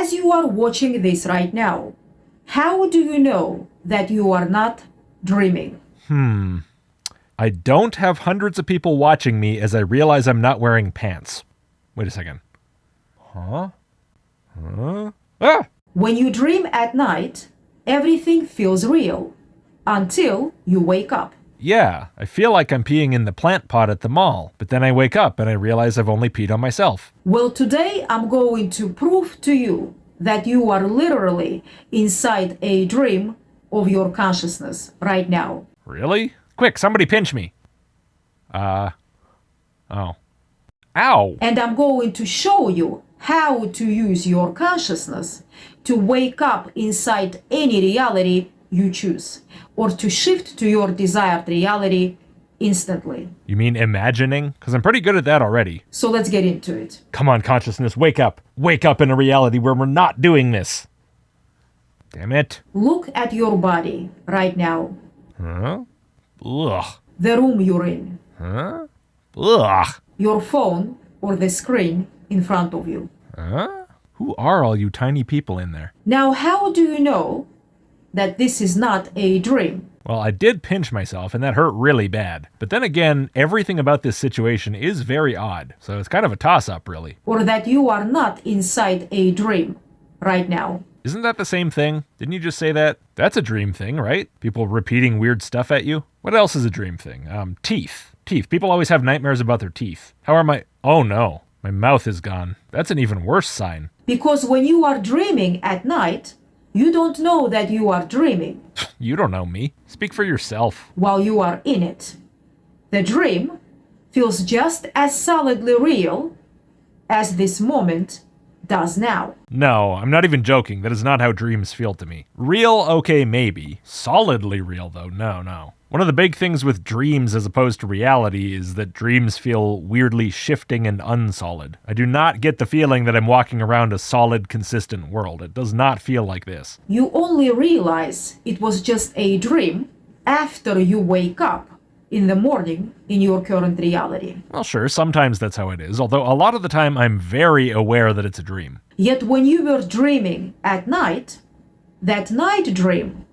As you are watching this right now, how do you know that you are not dreaming? I don't have hundreds of people watching me as I realize I'm not wearing pants. Wait a second. Huh? Ah! When you dream at night, everything feels real until you wake up. Yeah, I feel like I'm peeing in the plant pot at the mall, but then I wake up and I realize I've only peed on myself. Well, today I'm going to prove to you that you are literally inside a dream of your consciousness right now. Really? Quick, somebody pinch me. Oh. Ow! And I'm going to show you how to use your consciousness to wake up inside any reality you choose, or to shift to your desired reality instantly. You mean imagining? Because I'm pretty good at that already. So let's get into it. Come on, consciousness, wake up. Wake up in a reality where we're not doing this. Damn it. Look at your body right now. Huh? Ugh. The room you're in. Huh? Ugh. Your phone or the screen in front of you. Huh? Who are all you tiny people in there? Now, how do you know that this is not a dream? Well, I did pinch myself, and that hurt really bad. But then again, everything about this situation is very odd, so it's kind of a toss-up, really. Or that you are not inside a dream right now? Isn't that the same thing? Didn't you just say that? That's a dream thing, right? People repeating weird stuff at you? What else is a dream thing? Teeth. Teeth. People always have nightmares about their teeth. How are my... Oh no, my mouth is gone. That's an even worse sign. Because when you are dreaming at night, you don't know that you are dreaming. You don't know me. Speak for yourself. While you are in it. The dream feels just as solidly real as this moment does now. No, I'm not even joking. That is not how dreams feel to me. Real, okay, maybe. Solidly real, though, no. One of the big things with dreams as opposed to reality is that dreams feel weirdly shifting and unsolid. I do not get the feeling that I'm walking around a solid, consistent world. It does not feel like this. You only realize it was just a dream after you wake up in the morning in your current reality. Well, sure, sometimes that's how it is, although a lot of the time I'm very aware that it's a dream. Yet when you were dreaming at night, that night dream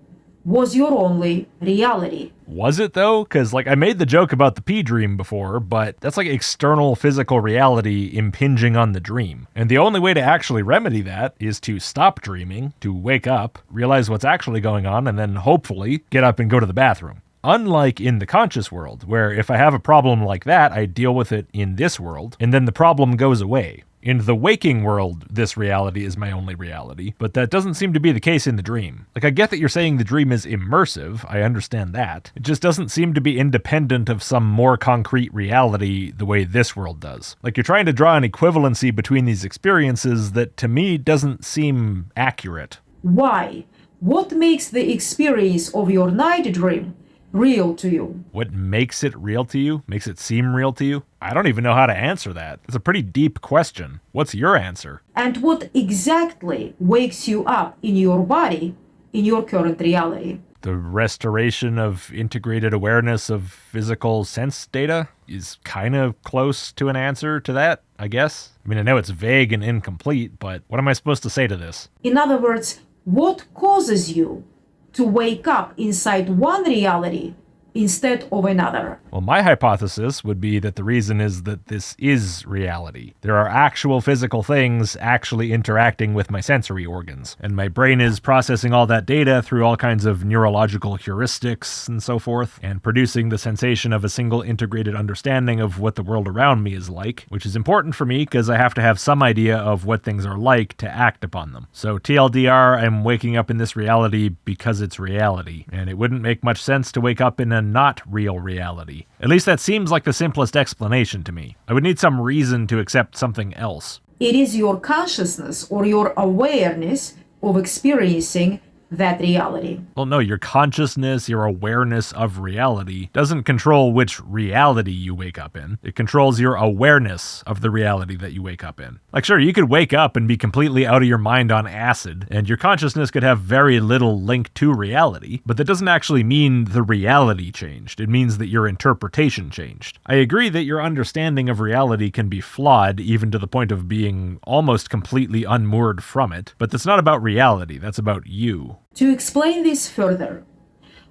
was your only reality. Was it though? Because I made the joke about the pee dream before, but that's like external physical reality impinging on the dream. And the only way to actually remedy that is to stop dreaming, to wake up, realize what's actually going on, and then hopefully get up and go to the bathroom. Unlike in the conscious world, where if I have a problem like that, I deal with it in this world, and then the problem goes away. In the waking world, this reality is my only reality, but that doesn't seem to be the case in the dream. I get that you're saying the dream is immersive, I understand that. It just doesn't seem to be independent of some more concrete reality the way this world does. You're trying to draw an equivalency between these experiences that to me doesn't seem accurate. Why? What makes the experience of your night dream real to you? What makes it real to you? Makes it seem real to you? I don't even know how to answer that. It's a pretty deep question. What's your answer? And what exactly wakes you up in your body in your current reality? The restoration of integrated awareness of physical sense data is kind of close to an answer to that, I guess. I mean, I know it's vague and incomplete, but what am I supposed to say to this? In other words, what causes you to wake up inside one reality instead of another? Well, my hypothesis would be that the reason is that this is reality. There are actual physical things actually interacting with my sensory organs, and my brain is processing all that data through all kinds of neurological heuristics and so forth, and producing the sensation of a single integrated understanding of what the world around me is like, which is important for me because I have to have some idea of what things are like to act upon them. So TLDR, I'm waking up in this reality because it's reality, and it wouldn't make much sense to wake up in a not real reality. At least that seems like the simplest explanation to me. I would need some reason to accept something else. It is your consciousness or your awareness of experiencing that reality. Well, no, your consciousness, your awareness of reality doesn't control which reality you wake up in. It controls your awareness of the reality that you wake up in. Like, sure, you could wake up and be completely out of your mind on acid, and your consciousness could have very little link to reality, but that doesn't actually mean the reality changed. It means that your interpretation changed. I agree that your understanding of reality can be flawed, even to the point of being almost completely unmoored from it, but that's not about reality, that's about you. To explain this further,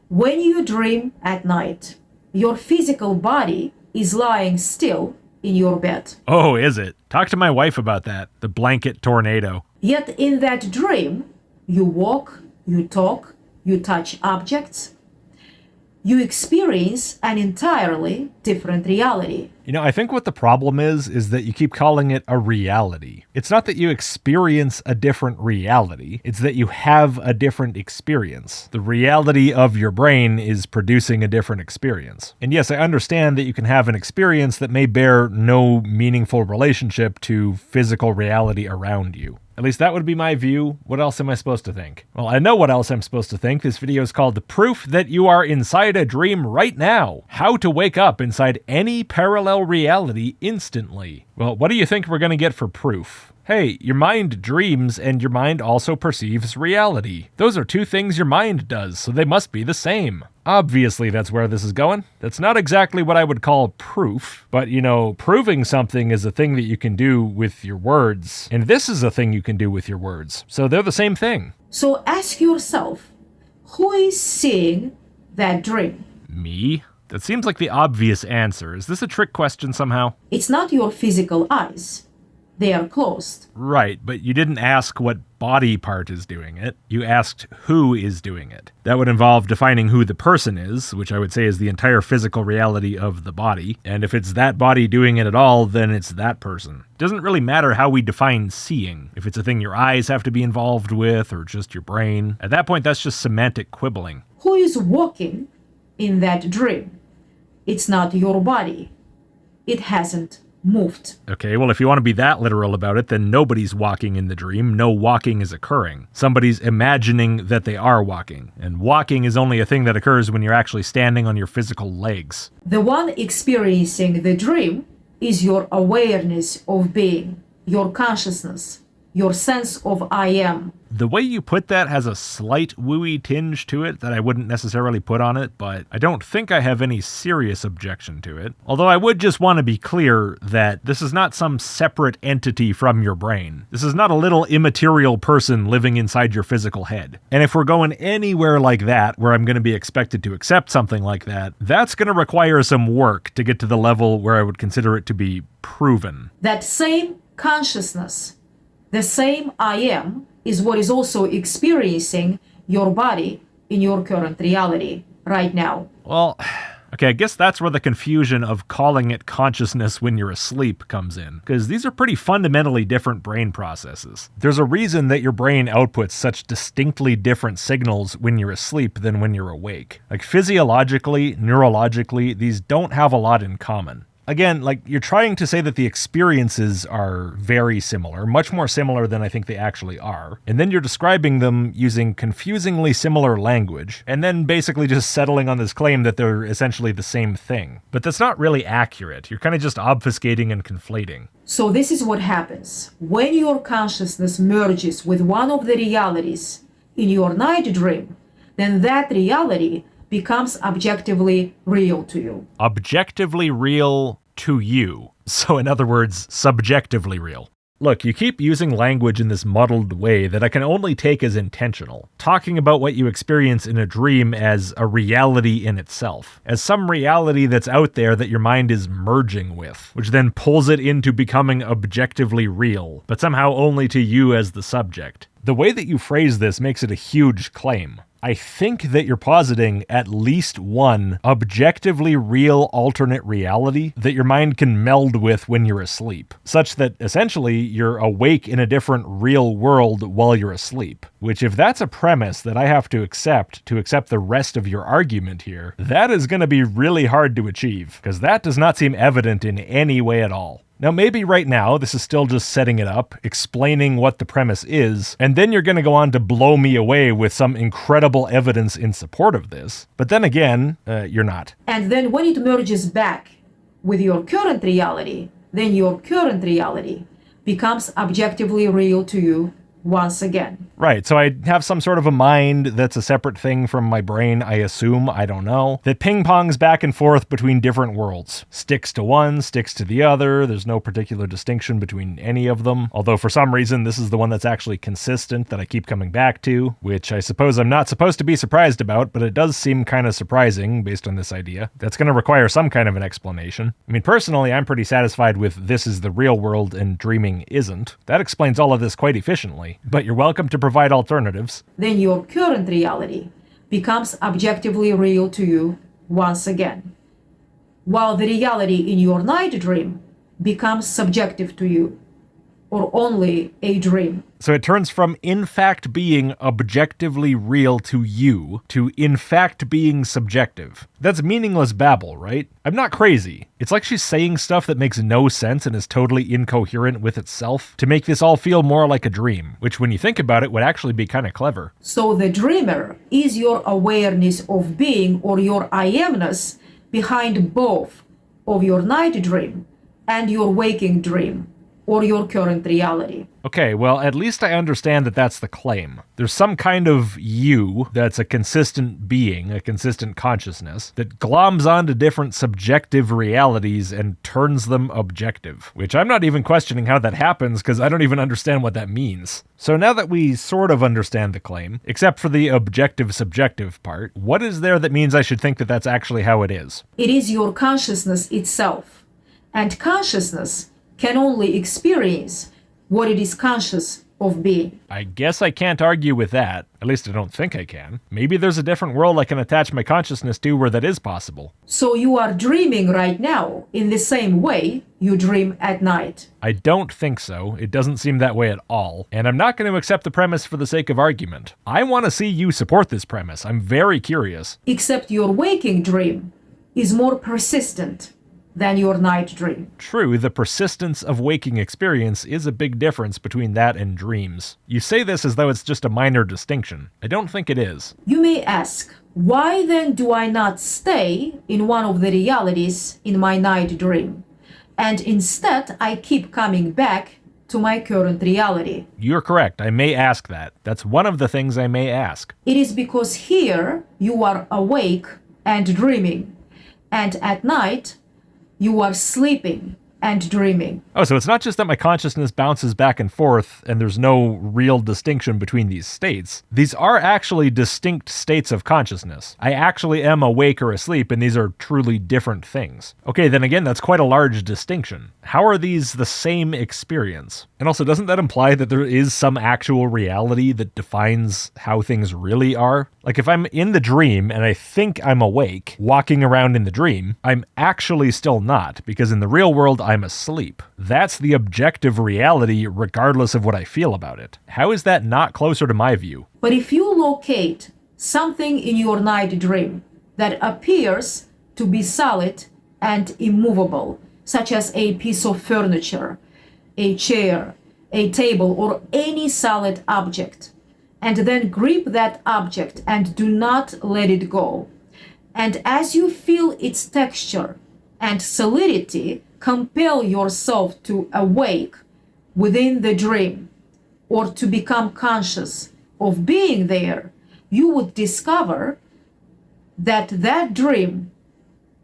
when you dream at night, your physical body is lying still in your bed. Oh, is it? Talk to my wife about that. The blanket tornado. Yet in that dream, you walk, you talk, you touch objects. You experience an entirely different reality. You know, I think what the problem is that you keep calling it a reality. It's not that you experience a different reality, it's that you have a different experience. The reality of your brain is producing a different experience. And yes, I understand that you can have an experience that may bear no meaningful relationship to physical reality around you. At least that would be my view. What else am I supposed to think? Well, I know what else I'm supposed to think. This video is called The Proof That You Are Inside a Dream Right Now. How to wake up inside any parallel reality instantly. Well, what do you think we're going to get for proof? Hey, your mind dreams and your mind also perceives reality. Those are two things your mind does, so they must be the same. Obviously, that's where this is going. That's not exactly what I would call proof, but you know, proving something is a thing that you can do with your words, and this is a thing you can do with your words. So they're the same thing. So ask yourself, who is seeing that dream? Me? That seems like the obvious answer. Is this a trick question somehow? It's not your physical eyes. They are closed. Right, but you didn't ask what body part is doing it. You asked who is doing it. That would involve defining who the person is, which I would say is the entire physical reality of the body. And if it's that body doing it at all, then it's that person. It doesn't really matter how we define seeing. If it's a thing your eyes have to be involved with, or just your brain. At that point, that's just semantic quibbling. Who is walking in that dream? It's not your body. It hasn't moved. Okay, well, if you want to be that literal about it, then nobody's walking in the dream. No walking is occurring. Somebody's imagining that they are walking. And walking is only a thing that occurs when you're actually standing on your physical legs. The one experiencing the dream is your awareness of being, your consciousness, your sense of I am. The way you put that has a slight wooey tinge to it that I wouldn't necessarily put on it, but I don't think I have any serious objection to it. Although I would just want to be clear that this is not some separate entity from your brain. This is not a little immaterial person living inside your physical head. And if we're going anywhere like that, where I'm going to be expected to accept something like that, that's going to require some work to get to the level where I would consider it to be proven. That same consciousness, the same I am, is what is also experiencing your body in your current reality right now. Well, okay, I guess that's where the confusion of calling it consciousness when you're asleep comes in, because these are pretty fundamentally different brain processes. There's a reason that your brain outputs such distinctly different signals when you're asleep than when you're awake. Like physiologically, neurologically, these don't have a lot in common. Again, like, you're trying to say that the experiences are very similar, much more similar than I think they actually are, and then you're describing them using confusingly similar language, and then basically just settling on this claim that they're essentially the same thing. But that's not really accurate. You're kind of just obfuscating and conflating. So this is what happens. When your consciousness merges with one of the realities in your night dream, then that reality becomes objectively real to you. Objectively real to you. So in other words, subjectively real. Look, you keep using language in this muddled way that I can only take as intentional, talking about what you experience in a dream as a reality in itself, as some reality that's out there that your mind is merging with, which then pulls it into becoming objectively real, but somehow only to you as the subject. The way that you phrase this makes it a huge claim. I think that you're positing at least one objectively real alternate reality that your mind can meld with when you're asleep, such that essentially you're awake in a different real world while you're asleep. Which, if that's a premise that I have to accept the rest of your argument here, that is going to be really hard to achieve, because that does not seem evident in any way at all. Now, maybe right now, this is still just setting it up, explaining what the premise is, and then you're going to go on to blow me away with some incredible evidence in support of this. But then again, you're not. And then when it merges back with your current reality, then your current reality becomes objectively real to you once again. Right, so I have some sort of a mind that's a separate thing from my brain, I assume, I don't know, that ping-pongs back and forth between different worlds. Sticks to one, sticks to the other, there's no particular distinction between any of them, although for some reason this is the one that's actually consistent that I keep coming back to, which I suppose I'm not supposed to be surprised about, but it does seem kind of surprising based on this idea. That's going to require some kind of an explanation. I mean, personally, I'm pretty satisfied with this is the real world and dreaming isn't. That explains all of this quite efficiently, but you're welcome to provide alternatives. Then your current reality becomes objectively real to you once again, while the reality in your night dream becomes subjective to you, or only a dream. So it turns from in fact being objectively real to you to in fact being subjective. That's meaningless babble, right? I'm not crazy. It's like she's saying stuff that makes no sense and is totally incoherent with itself to make this all feel more like a dream, which when you think about it would actually be kind of clever. So the dreamer is your awareness of being, or your I amness, behind both of your night dream and your waking dream, or your current reality. Okay, well, at least I understand that that's the claim. There's some kind of you that's a consistent being, a consistent consciousness, that gloms onto different subjective realities and turns them objective, which I'm not even questioning how that happens because I don't even understand what that means. So now that we sort of understand the claim, except for the objective-subjective part, what is there that means I should think that that's actually how it is? It is your consciousness itself, and consciousness can only experience what it is conscious of being. I guess I can't argue with that. At least I don't think I can. Maybe there's a different world I can attach my consciousness to where that is possible. So you are dreaming right now in the same way you dream at night. I don't think so. It doesn't seem that way at all. And I'm not going to accept the premise for the sake of argument. I want to see you support this premise. I'm very curious. Except your waking dream is more persistent than your night dream. True, the persistence of waking experience is a big difference between that and dreams. You say this as though it's just a minor distinction. I don't think it is. You may ask, why then do I not stay in one of the realities in my night dream, and instead I keep coming back to my current reality? You're correct. I may ask that. That's one of the things I may ask. It is because here you are awake and dreaming, and at night you are sleeping and dreaming. Oh, so it's not just that my consciousness bounces back and forth and there's no real distinction between these states. These are actually distinct states of consciousness. I actually am awake or asleep, and these are truly different things. Okay, then again, that's quite a large distinction. How are these the same experience? And also, doesn't that imply that there is some actual reality that defines how things really are? Like if I'm in the dream and I think I'm awake, walking around in the dream, I'm actually still not, because in the real world, I'm asleep. That's the objective reality regardless of what I feel about it. How is that not closer to my view? But if you locate something in your night dream that appears to be solid and immovable, such as a piece of furniture, a chair, a table, or any solid object, and then grip that object and do not let it go, and as you feel its texture and solidity, compel yourself to awake within the dream or to become conscious of being there, you would discover that that dream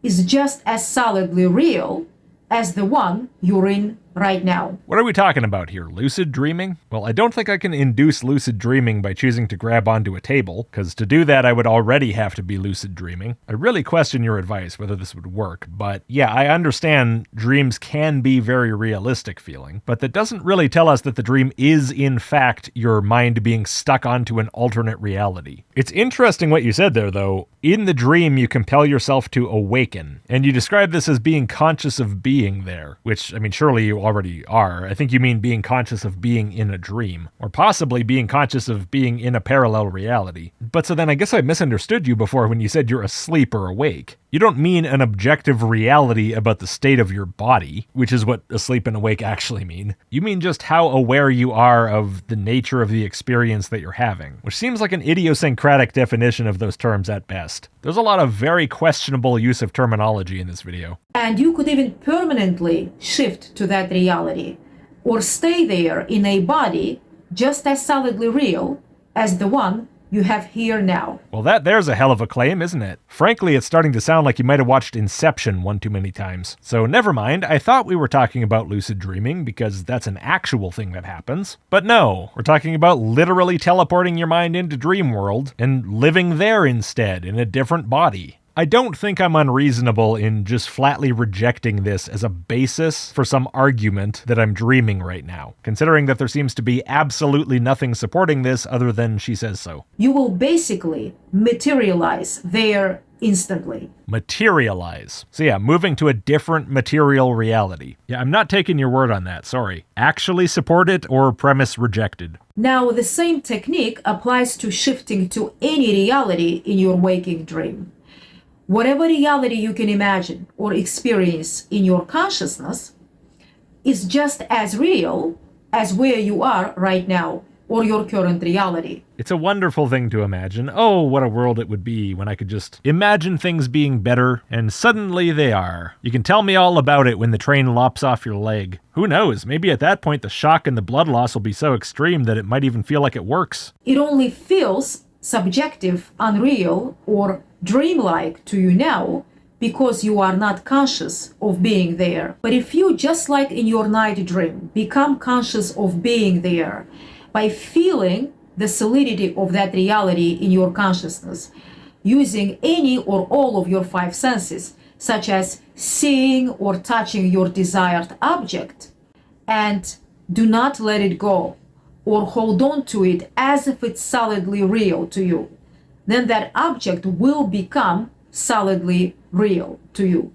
is just as solidly real as the one you're in right now. What are we talking about here? Lucid dreaming? Well, I don't think I can induce lucid dreaming by choosing to grab onto a table, because to do that I would already have to be lucid dreaming. I really question your advice whether this would work, but yeah, I understand dreams can be very realistic feeling, but that doesn't really tell us that the dream is in fact your mind being stuck onto an alternate reality. It's interesting what you said there though. In the dream you compel yourself to awaken, and you describe this as being conscious of being there, which, I mean, surely you already are. I think you mean being conscious of being in a dream, or possibly being conscious of being in a parallel reality. But so then I guess I misunderstood you before when you said you're asleep or awake. You don't mean an objective reality about the state of your body, which is what asleep and awake actually mean. You mean just how aware you are of the nature of the experience that you're having, which seems like an idiosyncratic definition of those terms at best. There's a lot of very questionable use of terminology in this video. And you could even permanently shift to that reality, or stay there in a body just as solidly real as the one you have here now. Well, there's a hell of a claim, isn't it? Frankly, it's starting to sound like you might have watched Inception one too many times. So never mind, I thought we were talking about lucid dreaming because that's an actual thing that happens. But no, we're talking about literally teleporting your mind into dream world and living there instead in a different body. I don't think I'm unreasonable in just flatly rejecting this as a basis for some argument that I'm dreaming right now, considering that there seems to be absolutely nothing supporting this other than she says so. You will basically materialize there instantly. Materialize. So yeah, moving to a different material reality. Yeah, I'm not taking your word on that, sorry. Actually support it or premise rejected. Now, the same technique applies to shifting to any reality in your waking dream. Whatever reality you can imagine or experience in your consciousness is just as real as where you are right now or your current reality. It's a wonderful thing to imagine. Oh, what a world it would be when I could just imagine things being better, and suddenly they are. You can tell me all about it when the train lops off your leg. Who knows, maybe at that point the shock and the blood loss will be so extreme that it might even feel like it works. It only feels subjective, unreal, or dreamlike to you now because you are not conscious of being there. But if you, just like in your night dream, become conscious of being there by feeling the solidity of that reality in your consciousness, using any or all of your five senses, such as seeing or touching your desired object, and do not let it go or hold on to it as if it's solidly real to you, then that object will become solidly real to you,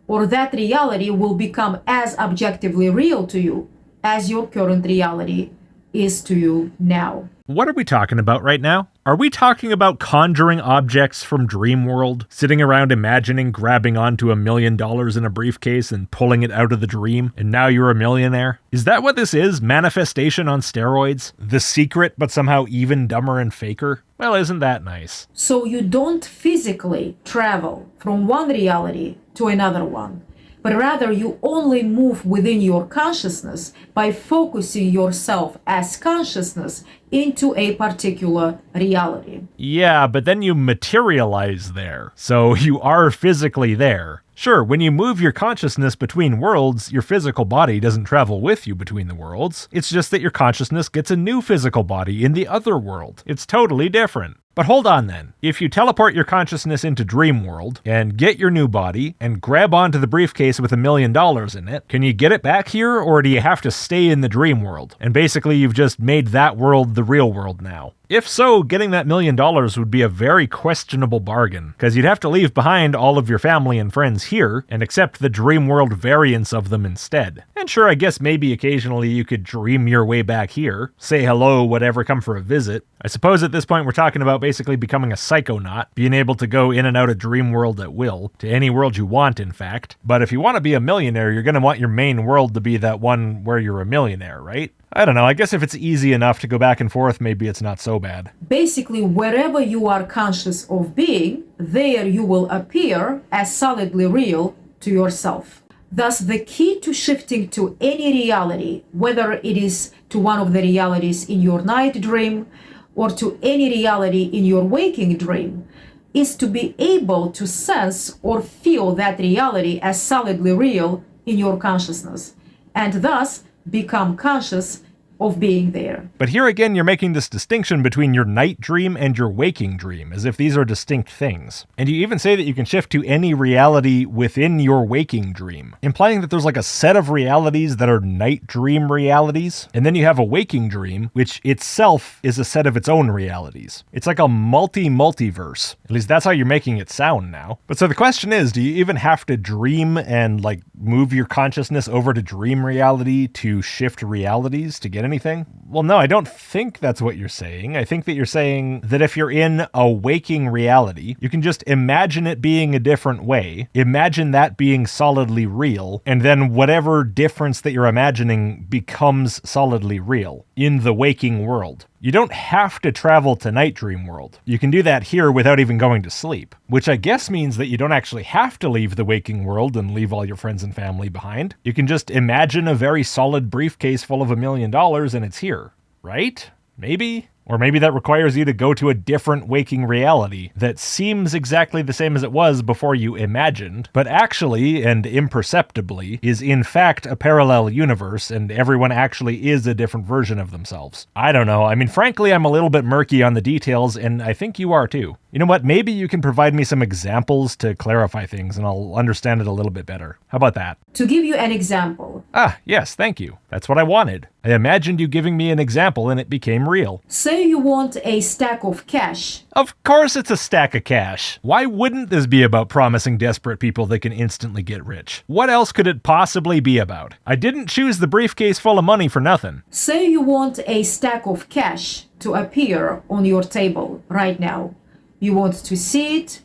or that reality will become as objectively real to you as your current reality is to you now. What are we talking about right now? Are we talking about conjuring objects from dream world, sitting around imagining grabbing onto $1 million in a briefcase and pulling it out of the dream, and now you're a millionaire? Is that what this is? Manifestation on steroids? The Secret, but somehow even dumber and faker? Well, isn't that nice? So you don't physically travel from one reality to another one, but rather you only move within your consciousness by focusing yourself as consciousness into a particular reality. Yeah, but then you materialize there, so you are physically there. Sure, when you move your consciousness between worlds, your physical body doesn't travel with you between the worlds. It's just that your consciousness gets a new physical body in the other world. It's totally different. But hold on then. If you teleport your consciousness into dream world and get your new body and grab onto the briefcase with $1 million in it, can you get it back here, or do you have to stay in the dream world? And basically you've just made that world the real world now. If so, getting that $1 million would be a very questionable bargain, because you'd have to leave behind all of your family and friends here and accept the dream world variants of them instead. And sure, I guess maybe occasionally you could dream your way back here, say hello, whatever, come for a visit. I suppose at this point we're talking about basically becoming a psychonaut, being able to go in and out of dream world at will, to any world you want, in fact. But if you want to be a millionaire, you're going to want your main world to be that one where you're a millionaire, right? I don't know, I guess if it's easy enough to go back and forth, maybe it's not so bad. Basically, wherever you are conscious of being, there you will appear as solidly real to yourself. Thus, the key to shifting to any reality, whether it is to one of the realities in your night dream or to any reality in your waking dream, is to be able to sense or feel that reality as solidly real in your consciousness, and thus become conscious of being there. But here again, you're making this distinction between your night dream and your waking dream, as if these are distinct things. And you even say that you can shift to any reality within your waking dream, implying that there's like a set of realities that are night dream realities, and then you have a waking dream, which itself is a set of its own realities. It's like a multiverse. At least that's how you're making it sound now. But so the question is, do you even have to dream and like move your consciousness over to dream reality to shift realities to get anything? Well, no, I don't think that's what you're saying. I think that you're saying that if you're in a waking reality, you can just imagine it being a different way, imagine that being solidly real, and then whatever difference that you're imagining becomes solidly real in the waking world. You don't have to travel to Night Dream World. You can do that here without even going to sleep, which I guess means that you don't actually have to leave the waking world and leave all your friends and family behind. You can just imagine a very solid briefcase full of $1 million and it's here, right? Maybe? Or maybe that requires you to go to a different waking reality that seems exactly the same as it was before you imagined, but actually and imperceptibly is in fact a parallel universe and everyone actually is a different version of themselves. I don't know. I mean, frankly, I'm a little bit murky on the details and I think you are too. You know what? Maybe you can provide me some examples to clarify things and I'll understand it a little bit better. How about that? To give you an example. Ah, yes, thank you. That's what I wanted. I imagined you giving me an example and it became real. Say you want a stack of cash. Of course it's a stack of cash. Why wouldn't this be about promising desperate people they can instantly get rich? What else could it possibly be about? I didn't choose the briefcase full of money for nothing. Say you want a stack of cash to appear on your table right now. You want to see it,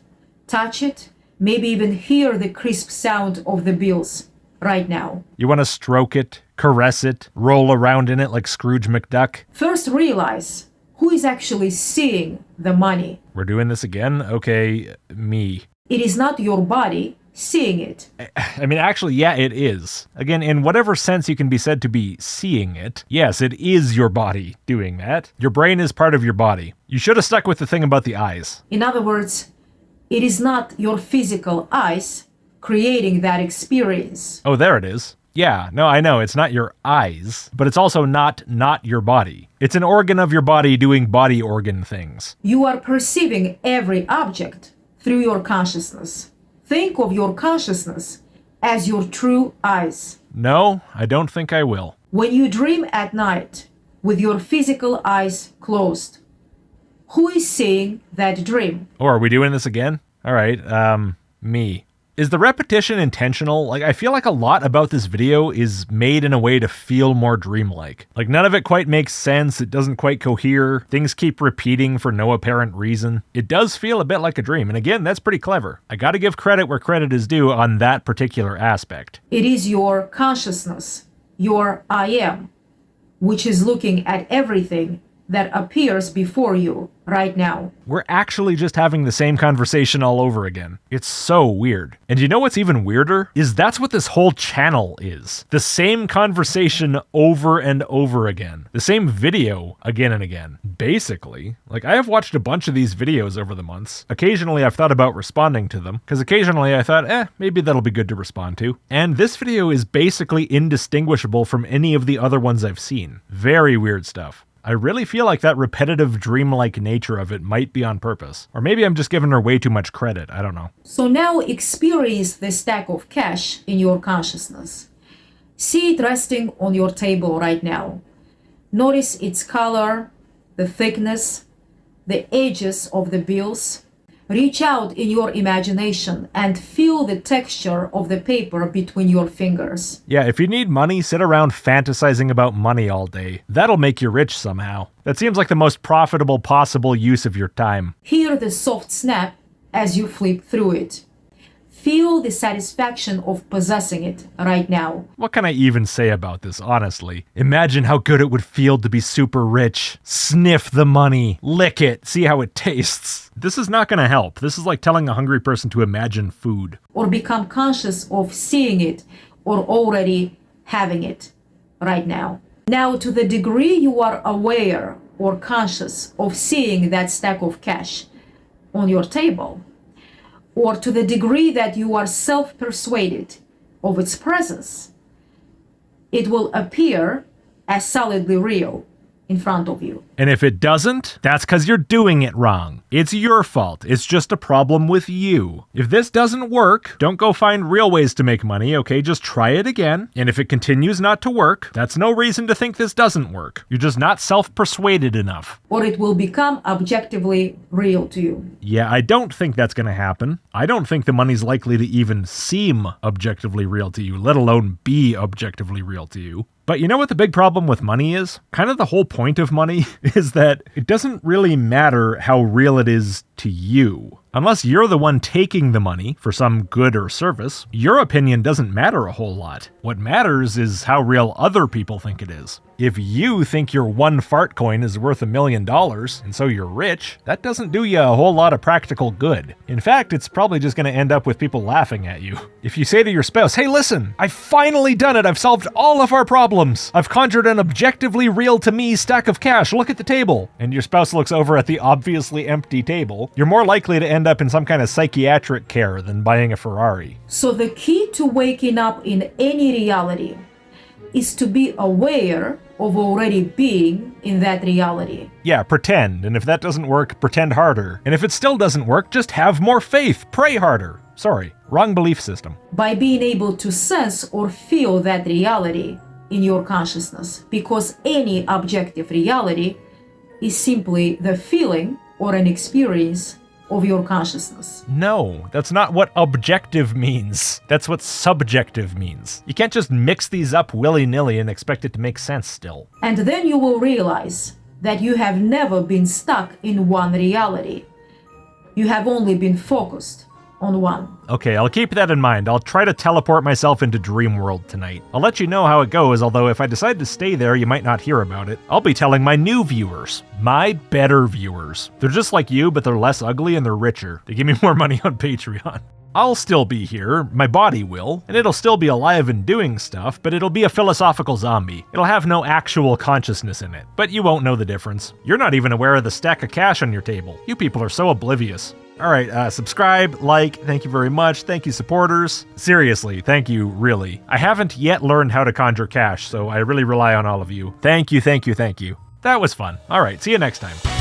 touch it, maybe even hear the crisp sound of the bills right now. You want to stroke it, caress it, roll around in it like Scrooge McDuck? First realize who is actually seeing the money. We're doing this again? Okay, me. It is not your body seeing it. I mean, actually, yeah, it is. Again, in whatever sense you can be said to be seeing it, yes, it is your body doing that. Your brain is part of your body. You should have stuck with the thing about the eyes. In other words, it is not your physical eyes creating that experience. Oh, there it is. Yeah, no, I know, it's not your eyes, but it's also not your body. It's an organ of your body doing body organ things. You are perceiving every object through your consciousness. Think of your consciousness as your true eyes. No, I don't think I will. When you dream at night with your physical eyes closed, who is seeing that dream? Oh, are we doing this again? All right, me. Is the repetition intentional? Like, I feel like a lot about this video is made in a way to feel more dreamlike. Like, none of it quite makes sense, it doesn't quite cohere, things keep repeating for no apparent reason. It does feel a bit like a dream, and again, that's pretty clever. I gotta give credit where credit is due on that particular aspect. It is your consciousness, your I am, which is looking at everything that appears before you right now. We're actually just having the same conversation all over again. It's so weird. And you know what's even weirder? Is that's what this whole channel is. The same conversation over and over again. The same video again and again. Basically, like I have watched a bunch of these videos over the months. Occasionally I've thought about responding to them, because occasionally I thought, maybe that'll be good to respond to. And this video is basically indistinguishable from any of the other ones I've seen. Very weird stuff. I really feel like that repetitive dreamlike nature of it might be on purpose. Or maybe I'm just giving her way too much credit, I don't know. So now experience the stack of cash in your consciousness. See it resting on your table right now. Notice its color, the thickness, the edges of the bills. Reach out in your imagination and feel the texture of the paper between your fingers. Yeah, if you need money, sit around fantasizing about money all day. That'll make you rich somehow. That seems like the most profitable possible use of your time. Hear the soft snap as you flip through it. Feel the satisfaction of possessing it right now. What can I even say about this, honestly? Imagine how good it would feel to be super rich. Sniff the money. Lick it. See how it tastes. This is not going to help. This is like telling a hungry person to imagine food. Or become conscious of seeing it or already having it right now. Now, to the degree you are aware or conscious of seeing that stack of cash on your table, or to the degree that you are self-persuaded of its presence, it will appear as solidly real in front of you. And if it doesn't, that's because you're doing it wrong. It's your fault. It's just a problem with you. If this doesn't work, don't go find real ways to make money, okay? Just try it again. And if it continues not to work, that's no reason to think this doesn't work. You're just not self-persuaded enough. Or it will become objectively real to you. Yeah, I don't think that's going to happen. I don't think the money's likely to even seem objectively real to you, let alone be objectively real to you. But you know what the big problem with money is? Kind of the whole point of money is that it doesn't really matter how real it is to you. Unless you're the one taking the money for some good or service, your opinion doesn't matter a whole lot. What matters is how real other people think it is. If you think your one fart coin is worth $1 million, and so you're rich, that doesn't do you a whole lot of practical good. In fact, it's probably just going to end up with people laughing at you. If you say to your spouse, hey listen, I've finally done it, I've solved all of our problems, I've conjured an objectively real to me stack of cash, look at the table, and your spouse looks over at the obviously empty table, you're more likely to end up in some kind of psychiatric care than buying a Ferrari. So the key to waking up in any reality is to be aware of already being in that reality. Yeah, pretend, and if that doesn't work, pretend harder. And if it still doesn't work, just have more faith, pray harder. Sorry, wrong belief system. By being able to sense or feel that reality in your consciousness, because any objective reality is simply the feeling or an experience of your consciousness. No, that's not what objective means. That's what subjective means. You can't just mix these up willy-nilly and expect it to make sense still. And then you will realize that you have never been stuck in one reality. You have only been focused on one. Okay, I'll keep that in mind. I'll try to teleport myself into Dream World tonight. I'll let you know how it goes, although if I decide to stay there, you might not hear about it. I'll be telling my new viewers. My better viewers. They're just like you, but they're less ugly and they're richer. They give me more money on Patreon. I'll still be here, my body will, and it'll still be alive and doing stuff, but it'll be a philosophical zombie. It'll have no actual consciousness in it, but you won't know the difference. You're not even aware of the stack of cash on your table. You people are so oblivious. Alright, subscribe, like, thank you very much, thank you supporters. Seriously, thank you, really. I haven't yet learned how to conjure cash, so I really rely on all of you. Thank you, thank you, thank you. That was fun. Alright, see you next time.